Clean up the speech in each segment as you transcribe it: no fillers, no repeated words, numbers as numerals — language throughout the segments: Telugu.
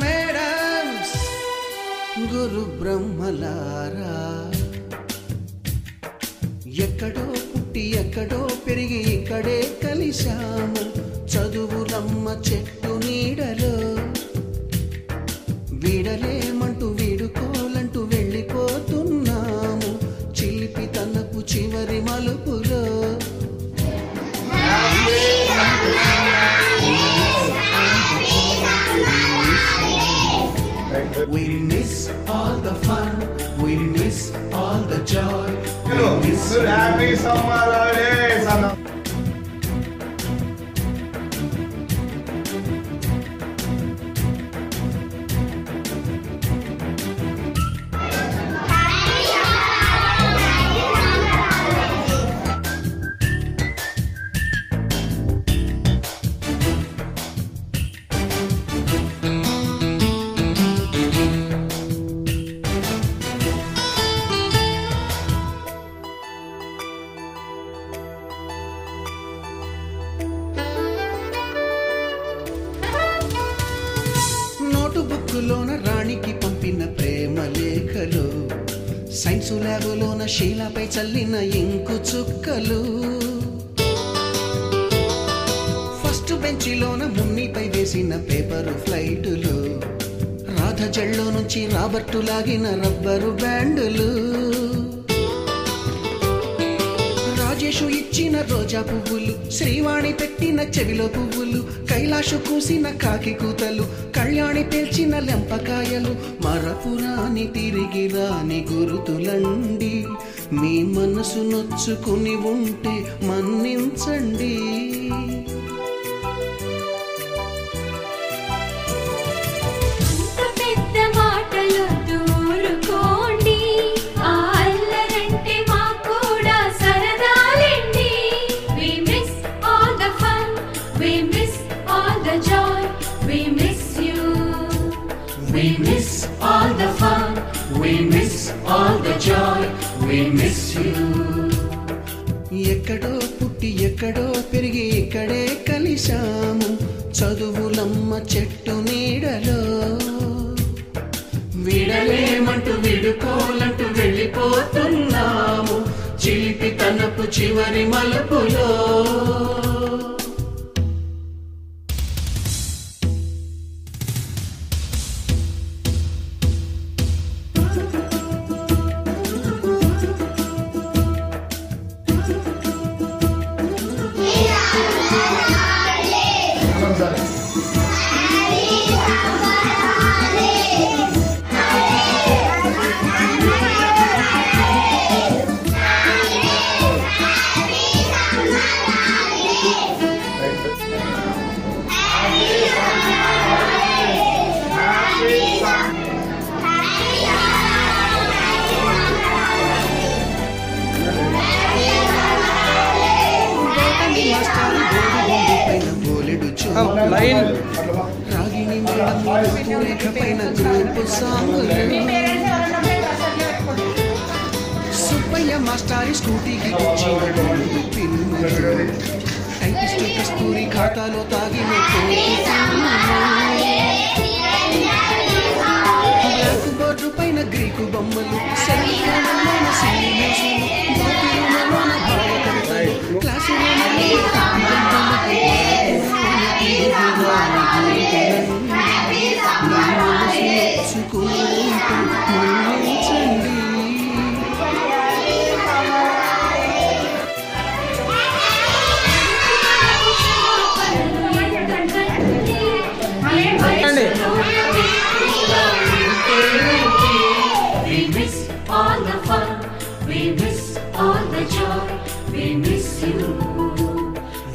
మేడమ్స్ గురు బ్రహ్మలారా ఎక్కడో పుట్టి ఎక్కడో పెరిగి ఇక్కడే కలిశాము చదువులమ్మ చెట్టు నీడలో వీడలేమంటూ వీడుకోలంటూ వెళ్ళిపోతున్నాము చిలిపి తనపు చివరి మలుపులో We miss all the fun, we miss all the joy. Hello, good happy summer holidays. బుక్కులోన రాణికి పంపిన ప్రేమ లేఖలు సైన్సు ల్యాబులోన శీలాపై చల్లిన ఇంకు చుక్కలు ఫస్ట్ బెంచిలోన మున్నిపై వేసిన పేపరు ఫ్లైటులు రాధ జల్లో నుంచి రాబర్టు లాగిన రబ్బరు బ్యాండులు రాజేషు ఇచ్చిన రోజా పువ్వులు శ్రీవాణి పెట్టిన చెవిలో పువ్వులు కైలాషు కూసిన కాకి కూతలు కళ్యాణి పేల్చిన లెంపకాయలు మరపురాని తిరిగి రాని గురుతులండి మీ మనసు నొచ్చుకుని ఉంటే మన్నించండి We miss all the fun, we miss all the joy, we miss you. ఎక్కడో పుట్టి ఎక్కడో పెరిగి ఇక్కడే కలిశాము చదువులమ్మ చెట్టు నీడలో వీడలేమంటూ వీడుకోలంటూ వెళ్ళిపోతున్నాము చిలిపి తనపు చివరి మలుపులో రాగిని పైన గ్రూపు సాంగులు సుబ్బయ్య మాస్టారి స్కూటీకి టైపిస్టు కస్తూరి ఖాతాలో తాగిన బ్లాక్ బోర్డు పైన గ్రీకు బొమ్మలు class We miss all the fun, we miss all the joy, we miss you.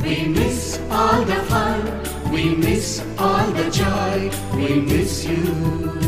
We miss all the fun, we miss all the joy, we miss you.